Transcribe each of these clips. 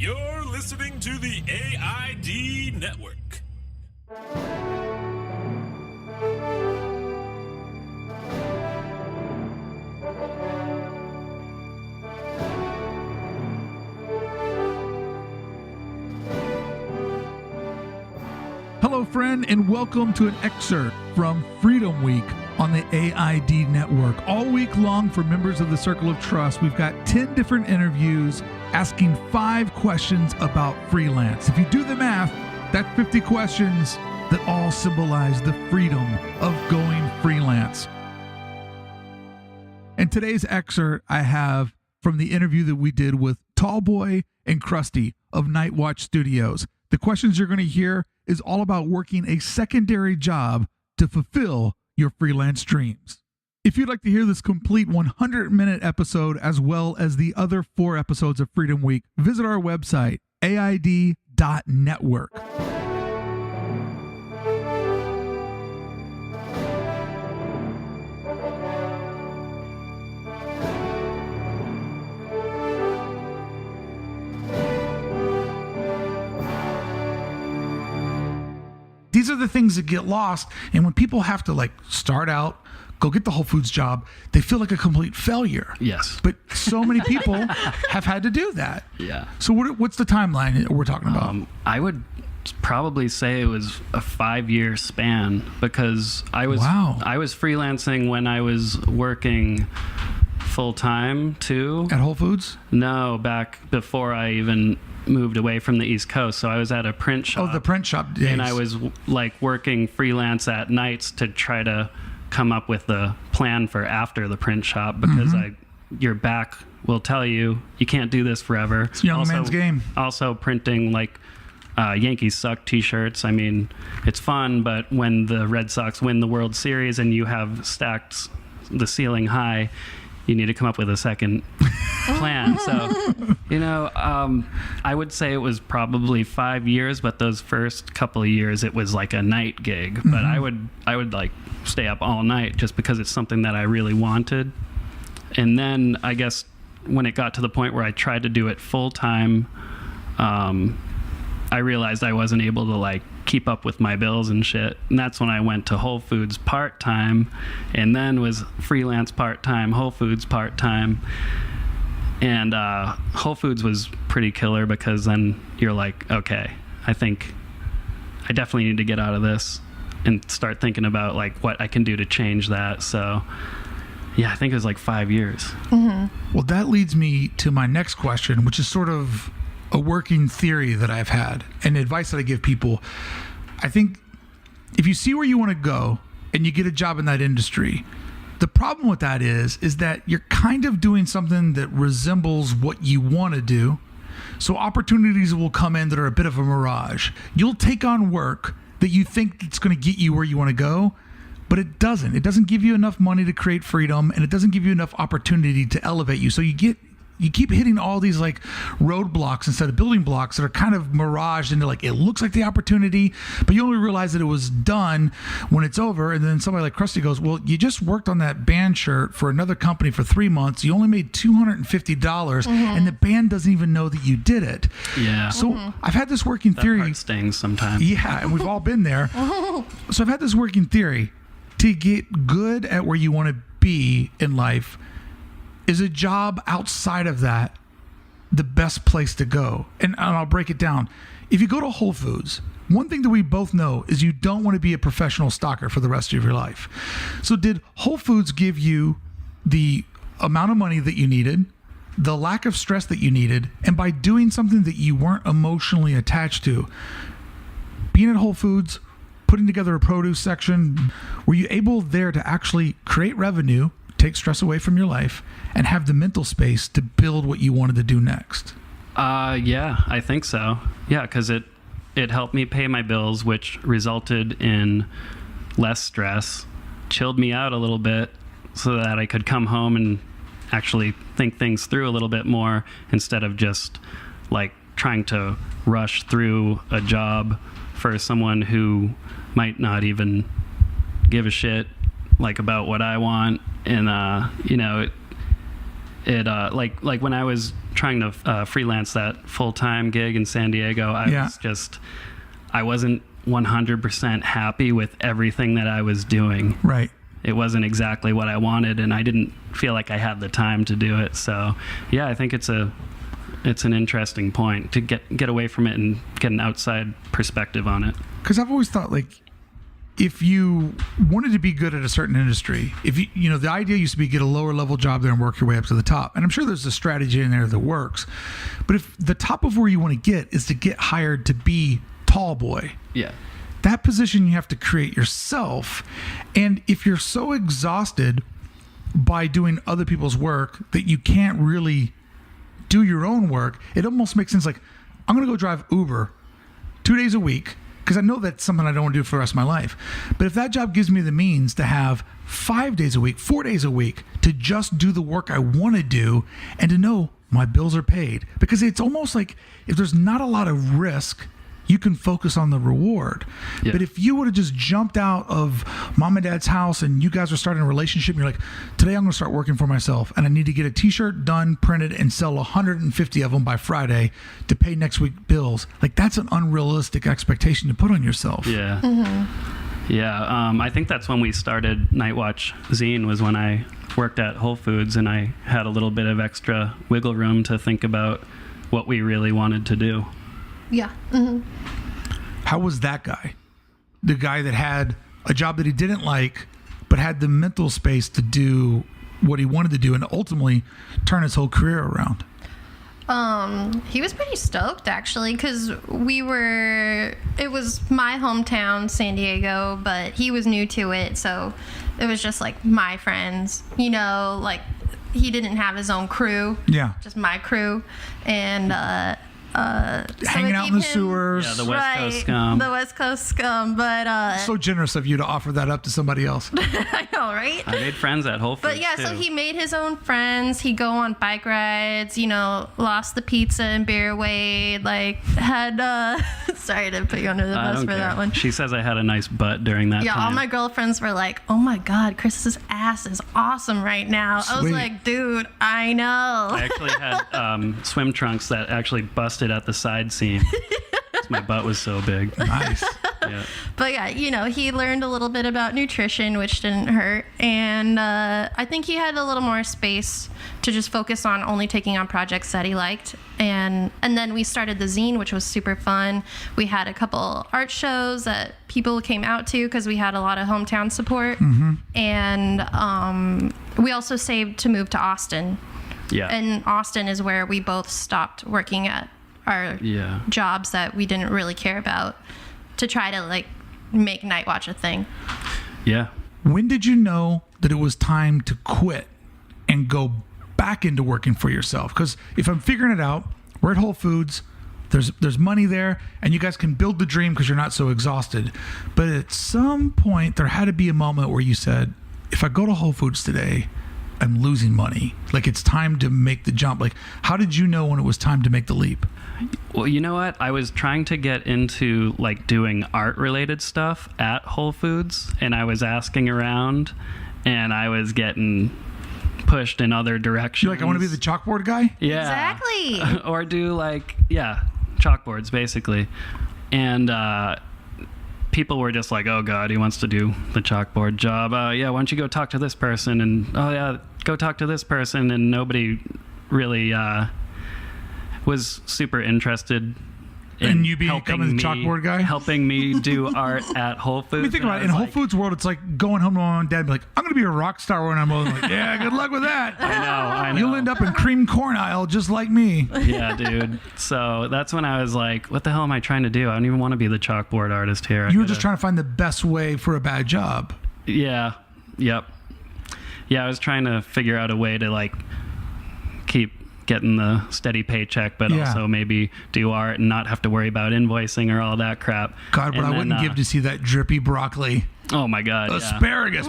You're listening to the AID Network. Hello, friend, and welcome to an excerpt from Freedom Week on the AID Network. All week long for members of the Circle of Trust, we've got 10 different interviews asking 5 questions about freelance. If you do the math, that's 50 questions that all symbolize the freedom of going freelance. And today's excerpt I have from the interview that we did with Tallboy and Krusty of Night Watch Studios. The questions you're going to hear is all about working a secondary job to fulfill your freelance dreams. If you'd like to hear this complete 100-minute episode as well as the other 4 episodes of Freedom Week, visit our website, aid.network. These are the things that get lost, and when people have to start out, go get the Whole Foods job, they feel like a complete failure. Yes. But so many people have had to do that. Yeah. So what's the timeline we're talking about? I would probably say it was a 5-year span because I was freelancing when I was working full-time too. At Whole Foods? No, back before I even moved away from the East Coast. So I was at a print shop. Oh, the print shop days. And I was working freelance at nights to try to come up with the plan for after the print shop because your back will tell you can't do this forever. It's a young man's game. Also printing Yankees suck t-shirts. I mean, it's fun, but when the Red Sox win the World Series and you have stacked the ceiling high, you need to come up with a second plan. So, I would say it was probably 5 years, but those first couple of years, it was like a night gig. But I would stay up all night just because it's something that I really wanted. And then I guess when it got to the point where I tried to do it full time, I realized I wasn't able to keep up with my bills and shit. And that's when I went to Whole Foods part-time and then was freelance part-time, Whole Foods part-time. And Whole Foods was pretty killer because then you're like, okay, I think I definitely need to get out of this and start thinking about what I can do to change that. So yeah, I think it was 5 years. Mm-hmm. Well, that leads me to my next question, which is sort of a working theory that I've had and advice that I give people. I think if you see where you want to go and you get a job in that industry, the problem with that is that you're kind of doing something that resembles what you want to do. So opportunities will come in that are a bit of a mirage. You'll take on work that you think it's going to get you where you want to go, but it doesn't. It doesn't give you enough money to create freedom, and it doesn't give you enough opportunity to elevate you. So you keep hitting all these roadblocks instead of building blocks that are kind of miraged into it looks like the opportunity, but you only realize that it was done when it's over. And then somebody like Krusty goes, well, you just worked on that band shirt for another company for 3 months. You only made $250 and the band doesn't even know that you did it. Yeah. So I've had this working theory. That part stings sometimes. Yeah. And we've all been there. So I've had this working theory to get good at where you want to be in life. Is a job outside of that the best place to go? And I'll break it down. If you go to Whole Foods, one thing that we both know is you don't want to be a professional stalker for the rest of your life. So did Whole Foods give you the amount of money that you needed, the lack of stress that you needed, and by doing something that you weren't emotionally attached to? Being at Whole Foods, putting together a produce section, were you able there to actually create revenue, take stress away from your life, and have the mental space to build what you wanted to do next? Yeah, I think so. Yeah, because it helped me pay my bills, which resulted in less stress, chilled me out a little bit so that I could come home and actually think things through a little bit more instead of just trying to rush through a job for someone who might not even give a shit about what I want. And it like when I was trying to freelance that full-time gig in San Diego, I wasn't 100% happy with everything that I was doing. Right. It wasn't exactly what I wanted, and I didn't feel like I had the time to do it. So yeah, I think it's an interesting point to get away from it and get an outside perspective on it. Because I've always thought, like, if you wanted to be good at a certain industry, if you the idea used to be get a lower level job there and work your way up to the top. And I'm sure there's a strategy in there that works. But if the top of where you want to get is to get hired to be Tallboy, Yeah. that position you have to create yourself. And if you're so exhausted by doing other people's work that you can't really do your own work, it almost makes sense. Like, I'm going to go drive Uber 2 days a week because I know that's something I don't want to do for the rest of my life. But if that job gives me the means to have 5 days a week, 4 days a week to just do the work I want to do and to know my bills are paid, because it's almost like if there's not a lot of risk, you can focus on the reward. Yeah. But if you would have just jumped out of mom and dad's house and you guys were starting a relationship and you're like, today I'm going to start working for myself and I need to get a t-shirt done, printed, and sell 150 of them by Friday to pay next week's bills. Like, that's an unrealistic expectation to put on yourself. Yeah. Mm-hmm. Yeah. I think that's when we started Night Watch Zine, was when I worked at Whole Foods and I had a little bit of extra wiggle room to think about what we really wanted to do. Yeah. Mm-hmm. How was that guy? The guy that had a job that he didn't like, but had the mental space to do what he wanted to do and ultimately turn his whole career around. He was pretty stoked, actually, because it was my hometown, San Diego, but he was new to it, so it was just like my friends, like he didn't have his own crew. Yeah. Just my crew. And, hanging out in the sewers. Yeah, the West Coast scum. The West Coast scum, but So generous of you to offer that up to somebody else. I know, right? I made friends at Whole Foods. But yeah, too. so he made his own friends. He'd go on bike rides, lost the pizza and beer weight, like had sorry to put you under the I bus don't for care. that one. She says I had a nice butt during that Yeah, time. all my girlfriends were like, "Oh my God, Chris's ass is awesome right now." I was Sweet. like, "Dude, I know." I actually had swim trunks that actually busted at the side seam. My butt was so big. Nice. Yeah. But yeah, he learned a little bit about nutrition, which didn't hurt. And I think he had a little more space to just focus on only taking on projects that he liked. And then we started the zine, which was super fun. We had a couple art shows that people came out to because we had a lot of hometown support. Mm-hmm. And we also saved to move to Austin. Yeah. And Austin is where we both stopped working at our jobs that we didn't really care about to try to like make Night Watch a thing. Yeah. When did you know that it was time to quit and go back into working for yourself? Because if I'm figuring it out, we're at Whole Foods, there's money there, and you guys can build the dream because you're not so exhausted. But at some point, there had to be a moment where you said, if I go to Whole Foods today, I'm losing money. Like, it's time to make the jump. Like, how did you know when it was time to make the leap? Well, you know what? I was trying to get into like doing art related stuff at Whole Foods, and I was asking around and I was getting pushed in other directions. You're like, I want to be the chalkboard guy? Yeah. Exactly. Or do like, chalkboards basically. And people were just like, oh God, he wants to do the chalkboard job. Why don't you go talk to this person? And go talk to this person. And nobody really was super interested in you becoming the chalkboard guy? helping me do art at Whole Foods. I mean, think about it. In Whole Foods world, it's like going home to mom and dad and be like, I'm going to be a rock star when I'm old. I'm like, yeah, good luck with that. I know. You'll end up in cream corn aisle just like me. Yeah, dude. So that's when I was like, what the hell am I trying to do? I don't even want to be the chalkboard artist here. You were just trying to find the best way for a bad job. Yeah. Yep. Yeah, I was trying to figure out a way to like keep getting the steady paycheck, but also maybe do art and not have to worry about invoicing or all that crap. God, but I wouldn't give to see that drippy broccoli. Oh my God. Asparagus.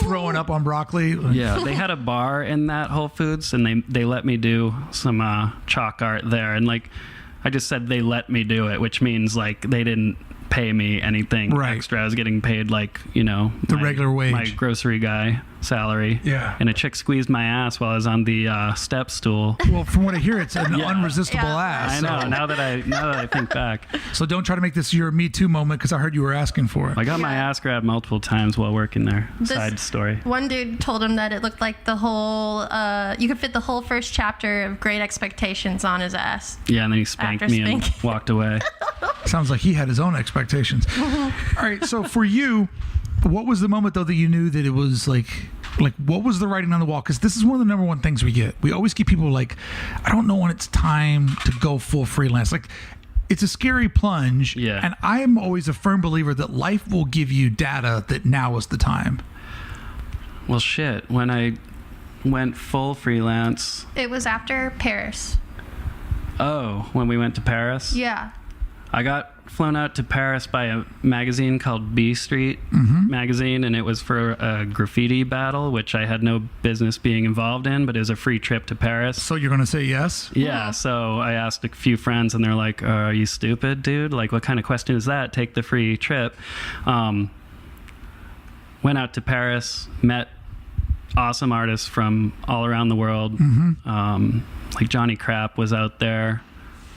Throwing up on broccoli. Yeah, they had a bar in that Whole Foods, and they let me do some chalk art there. And like, I just said they let me do it, which means like they didn't pay pay me anything Right. extra. I was getting paid like, The regular wage. my grocery guy salary. Yeah. And a chick squeezed my ass while I was on the step stool. Well, from what I hear, it's an unresistible ass. I know. Now that I think back, So don't try to make this your Me Too moment, because I heard you were asking for it. I got my ass grabbed multiple times while working there. Side story. One dude told him that it looked like the whole, you could fit the whole first chapter of Great Expectations on his ass. Yeah, and then he spanked After me and spanking. walked away. Sounds like he had his own expectations. All right, so for you, what was the moment though that you knew that it was like what was the writing on the wall? Because this is one of the number one things we get. We always get people like, I don't know when it's time to go full freelance. Like, it's a scary plunge. Yeah. And I am always a firm believer that life will give you data that now is the time. Well, shit. When I went full freelance. It was after Paris. Oh, when we went to Paris? Yeah. I got flown out to Paris by a magazine called B Street magazine, and it was for a graffiti battle, which I had no business being involved in, but it was a free trip to Paris. So you're going to say yes? Yeah, so I asked a few friends, and they're like, are you stupid, dude? Like, what kind of question is that? Take the free trip. Went out to Paris, met awesome artists from all around the world. Like Johnny Crap was out there.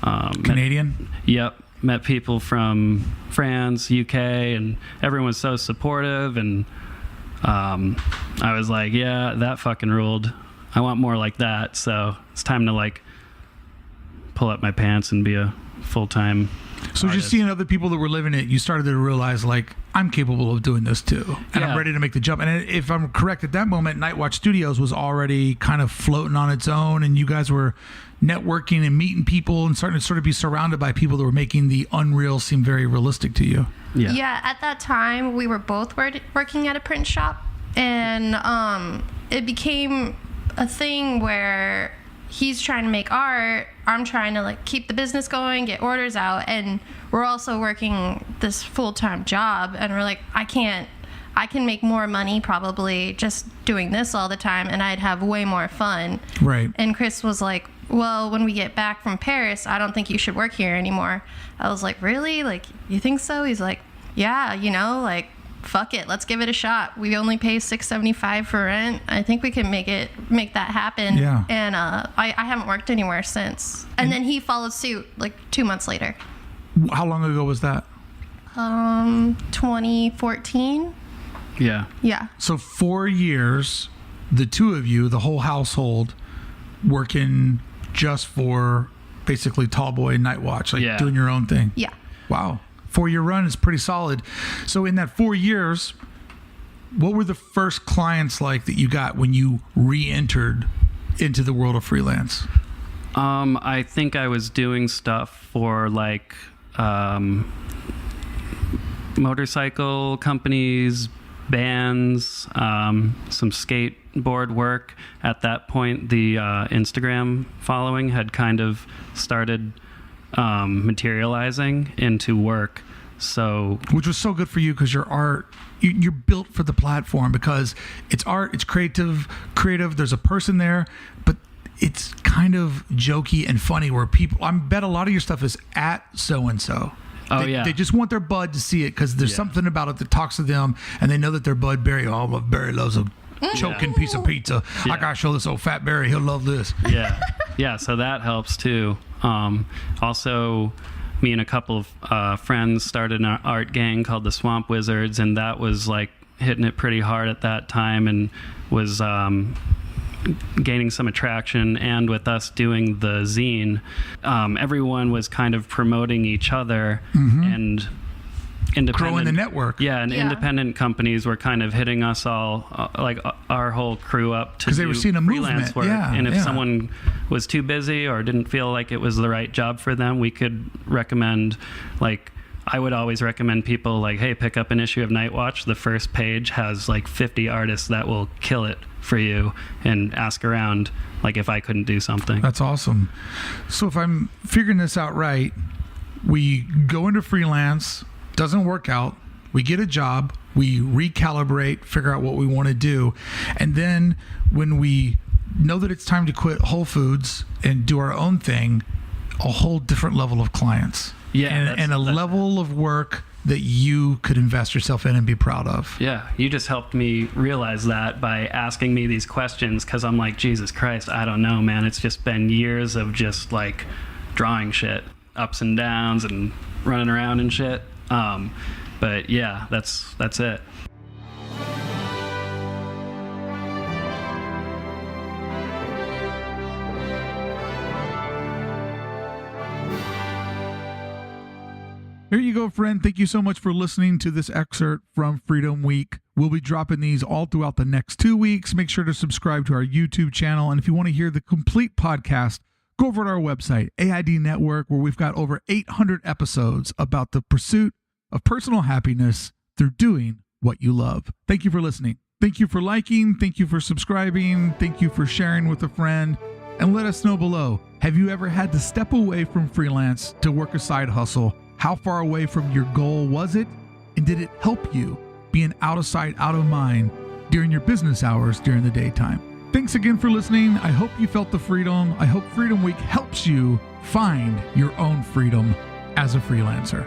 Canadian? Yep. Met people from France, UK, and everyone was so supportive. And I was like, yeah, that fucking ruled. I want more like that. So it's time to like pull up my pants and be a full-time So artist. just seeing other people that were living it, you started to realize, like, I'm capable of doing this too. And I'm Yeah. ready to make the jump. And if I'm correct, at that moment, Nightwatch Studios was already kind of floating on its own, and you guys were networking and meeting people and starting to sort of be surrounded by people that were making the unreal seem very realistic to you. Yeah. At that time, we were both working at a print shop, and it became a thing where he's trying to make art, I'm trying to like keep the business going, get orders out, and we're also working this full-time job, and we're like, I can make more money probably just doing this all the time, and I'd have way more fun. Right. And Chris was like, well, when we get back from Paris, I don't think you should work here anymore. I was like, really? Like, you think so? He's like, yeah, like, fuck it, let's give it a shot. We only pay $675 for rent. I think we can make that happen. Yeah. And I haven't worked anywhere since. And then he followed suit like 2 months later. How long ago was that? 2014. Yeah. Yeah. So 4 years, the two of you, the whole household, working just for basically Tallboy and Nightwatch, like doing your own thing. Yeah. Wow. 4-year run is pretty solid. So in that 4 years, what were the first clients like that you got when you re-entered into the world of freelance? I think I was doing stuff for like motorcycle companies, bands, some skateboard work. At that point, the Instagram following had kind of started materializing into work. So, which was so good for you because your art, you're built for the platform because it's art, it's creative. There's a person there, but it's kind of jokey and funny where people, I bet a lot of your stuff is at so-and-so. Oh, They just want their bud to see it because there's something about it that talks to them, and they know that their bud Barry, Barry loves a choking piece of pizza. I gotta show this old fat Barry, he'll love this. Yeah, so that helps too. Also, me and a couple of friends started an art gang called the Swamp Wizards, and that was like hitting it pretty hard at that time and was gaining some attraction. And with us doing the zine, everyone was kind of promoting each other and independent, growing the network. And independent companies were kind of hitting us all, like our whole crew up to 'cause they were seeing a freelance movement. work. Yeah, and if yeah. someone was too busy or didn't feel like it was the right job for them, we could recommend, like, I would always recommend people like, hey, pick up an issue of Nightwatch. The first page has like 50 artists that will kill it for you, and ask around, like, if I couldn't do something. That's awesome. So if I'm figuring this out right, we go into freelance, doesn't work out, we get a job, we recalibrate, figure out what we want to do, and then when we know that it's time to quit Whole Foods and do our own thing, a whole different level of clients. Yeah, and a level of work that you could invest yourself in and be proud of. Yeah, you just helped me realize that by asking me these questions, because I'm like, Jesus Christ, I don't know, man. It's just been years of just like drawing shit, ups and downs and running around and shit. But yeah, that's it. Here you go, friend. Thank you so much for listening to this excerpt from Freedom Week. We'll be dropping these all throughout the next 2 weeks. Make sure to subscribe to our YouTube channel. And if you want to hear the complete podcast, go over to our website, AID Network, where we've got over 800 episodes about the pursuit of personal happiness through doing what you love. Thank you for listening. Thank you for liking. Thank you for subscribing. Thank you for sharing with a friend. And let us know below, have you ever had to step away from freelance to work a side hustle? How far away from your goal was it? And did it help you being out of sight, out of mind during your business hours during the daytime? Thanks again for listening. I hope you felt the freedom. I hope Freedom Week helps you find your own freedom as a freelancer.